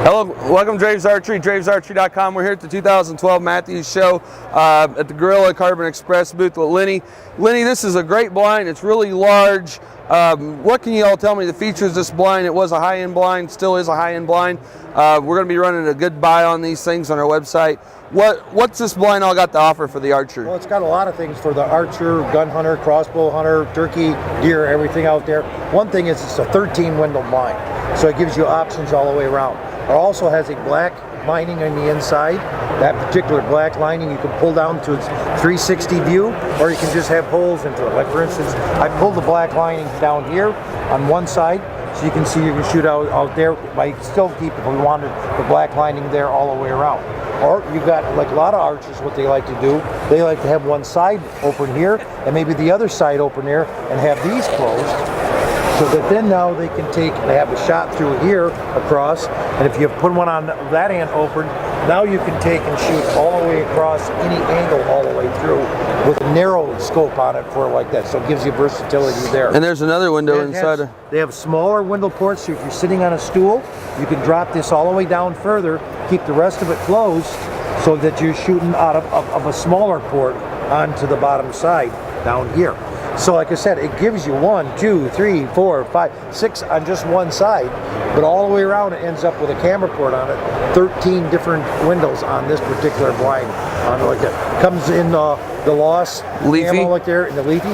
Hello, welcome to Draves Archery, dravesarchery.com. We're here at the 2012 Mathews show at the Gorilla Carbon Express booth with Lenny. Lenny, this is a great blind. It's really large. What can you all tell me the features of this blind? It was a high-end blind, still is a high-end blind. We're going to be running a good buy on these things on our website. What's this blind all got to offer for the archer? Well, it's got a lot of things for the archer, gun hunter, crossbow hunter, turkey, deer, everything out there. One thing is it's a 13 window blind, so it gives you options all the way around. It also has a black lining on the inside. That particular black lining you can pull down to its 360 view, or you can just have holes into it. Like for instance, I pulled the black lining down here on one side, so you can see you can shoot out there. But still keep, if we wanted, the black lining there all the way around. Or you've got, like a lot of archers, what they like to do, they like to have one side open here and maybe the other side open there and have these closed, so that then now they can take and have a shot through here across, and if you put one on that end open, now you can take and shoot all the way across any angle all the way through with a narrow scope on it for like that, so it gives you versatility there. And there's another window inside. They have smaller window ports, so if you're sitting on a stool, you can drop this all the way down further, keep the rest of it closed, so that you're shooting out of a smaller port onto the bottom side down here. So like I said, it gives you 1, 2, 3, 4, 5, 6 on just one side, but all the way around it ends up with a camera port on it. 13 different windows on this particular blind. Like that. Comes in the Lost camo like there, in the leafy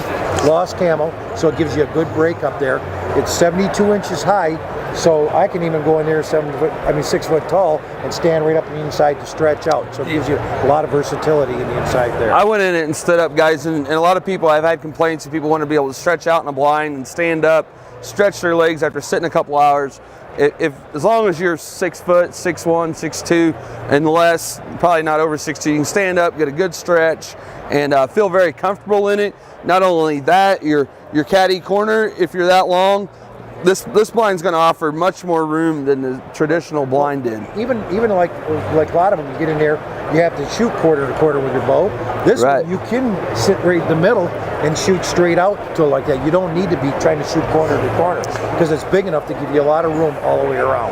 Lost camo, so it gives you a good break up there. It's 72 inches high, so I can even go in there 6 foot tall and stand right up on the inside to stretch out. So it gives you a lot of versatility in the inside there. I went in it and stood up, guys, and a lot of people, I've had complaints that people want to be able to stretch out in a blind and stand up, stretch their legs after sitting a couple hours. As long as you're 6 foot, 6'1", 6'2", and less, probably not over 6'2", you can stand up, get a good stretch, and feel very comfortable in it. Not only that, your caddy corner, if you're that long, this blind's going to offer much more room than the traditional blind did. Even like a lot of them, you get in there, you have to shoot quarter to quarter with your bow. This one, you can sit right in the middle and shoot straight out to like that. You don't need to be trying to shoot corner to corner because it's big enough to give you a lot of room all the way around.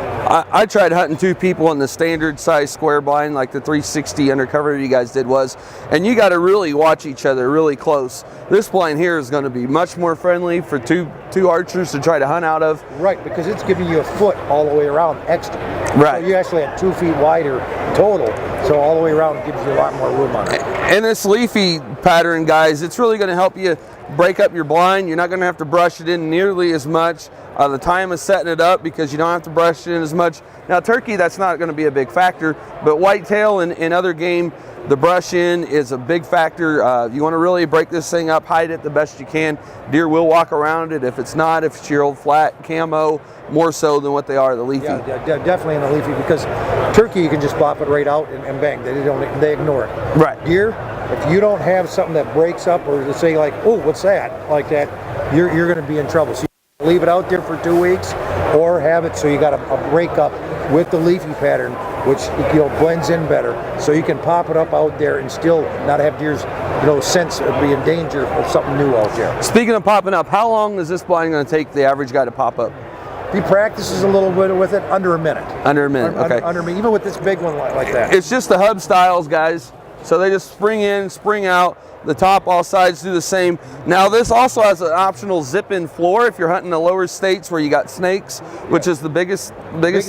I tried hunting 2 people in the standard size square blind, like the 360 undercover you guys did was, and you got to really watch each other really close. This blind here is going to be much more friendly for two archers to try to hunt out of. Right, because it's giving you a foot all the way around extra. Right. So you actually have 2 feet wider total, so all the way around it gives you a lot more room on it. And this leafy pattern, guys, it's really going to help you break up your blind. You're not going to have to brush it in nearly as much. The time is setting it up because you don't have to brush it in as much. Now turkey, that's not going to be a big factor, but whitetail and other game, the brush in is a big factor. You want to really break this thing up, hide it the best you can. Deer will walk around it if it's your old flat camo, more so than what they are the leafy. Yeah, definitely in the leafy, because turkey you can just pop it right out and bang. They ignore it. Right. Deer, if you don't have something that breaks up, or to say like, oh, what's that, like that, you're going to be in trouble. So you leave it out there for 2 weeks, or have it so you got a break up with the leafy pattern, which blends in better, so you can pop it up out there and still not have deer's sense of being in danger of something new out there. Speaking of popping up, how long is this blind going to take the average guy to pop up? He practices a little bit with it, under a minute. Under a minute, okay. Under a minute, even with this big one like that. It's just the hub styles, guys. So they just spring in, spring out. The top, all sides do the same. Now this also has an optional zip-in floor if you're hunting the lower states where you got snakes, which is the biggest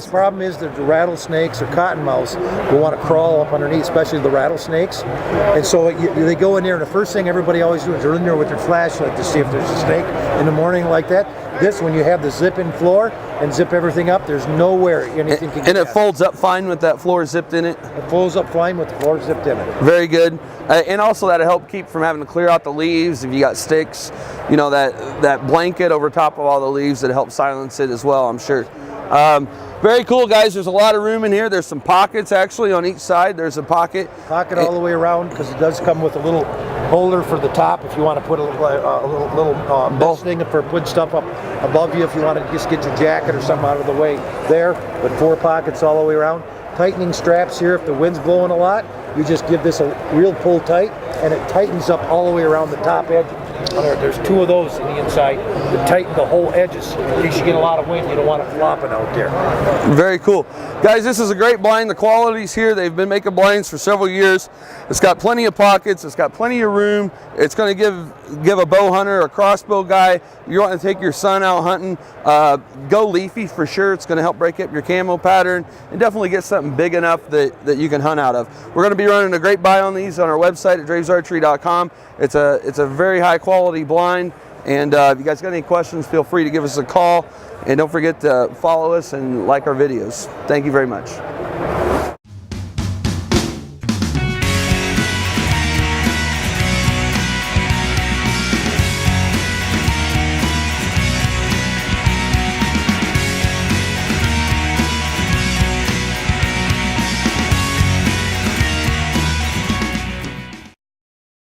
problem is that the rattlesnakes or cottonmouths will want to crawl up underneath, especially the rattlesnakes. And so they go in there, and the first thing everybody always does is they're in there with their flashlight to see if there's a snake in the morning like that. This, when you have the zip-in floor and zip everything up, there's nowhere anything can get. And it folds up fine with that floor zipped in it? It folds up fine with the floor zipped in it. Very good. And also that'll help keep from having to clear out the leaves if you got sticks. That blanket over top of all the leaves that helps silence it as well, I'm sure. Very cool, guys. There's a lot of room in here. There's some pockets actually on each side. There's a pocket all the way around, because it does come with a little holder for the top if you want to put a little thing for putting stuff up above you if you want to just get your jacket or something out of the way there. But 4 pockets all the way around. Tightening straps here if the wind's blowing a lot. You just give this a real pull tight, and it tightens up all the way around the top edge There's 2 of those in the inside that tighten the whole edges. In case you get a lot of wind, you don't want it flopping out there. Very cool. Guys, this is a great blind. The quality's here. They've been making blinds for several years. It's got plenty of pockets. It's got plenty of room. It's going to give a bow hunter, a crossbow guy, you want to take your son out hunting, go leafy for sure. It's going to help break up your camo pattern and definitely get something big enough that you can hunt out of. We're going to be running a great buy on these on our website at dravesarchery.com. It's a very high quality blind, and if you guys got any questions, feel free to give us a call, and don't forget to follow us and like our videos. Thank you very much.